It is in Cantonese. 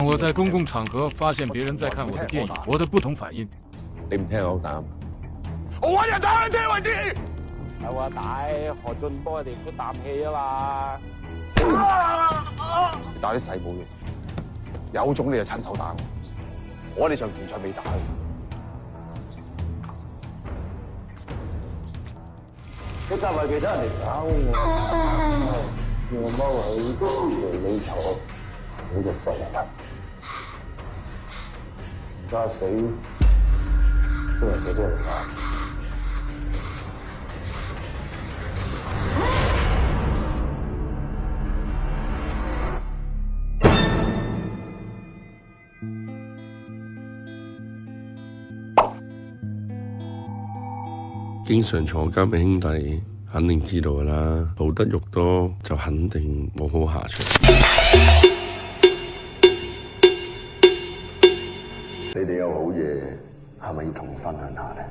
我在公共场合發現別人在看我的電影，我的不同反應。你唔聽我膽，我揾人打你聽為止。有啊，大何俊幫佢哋出啖氣啊嘛。打啲細冇用，有種你就親手打我哋場拳賽未打。你就為其他人嚟搞我，我踎喺你坐，你就死啦！而家死真係死咗人家。經常坐監嘅兄弟肯定知道㗎啦，捕得肉多就肯定冇好下場。你哋有好嘢，係咪要同我分享下咧？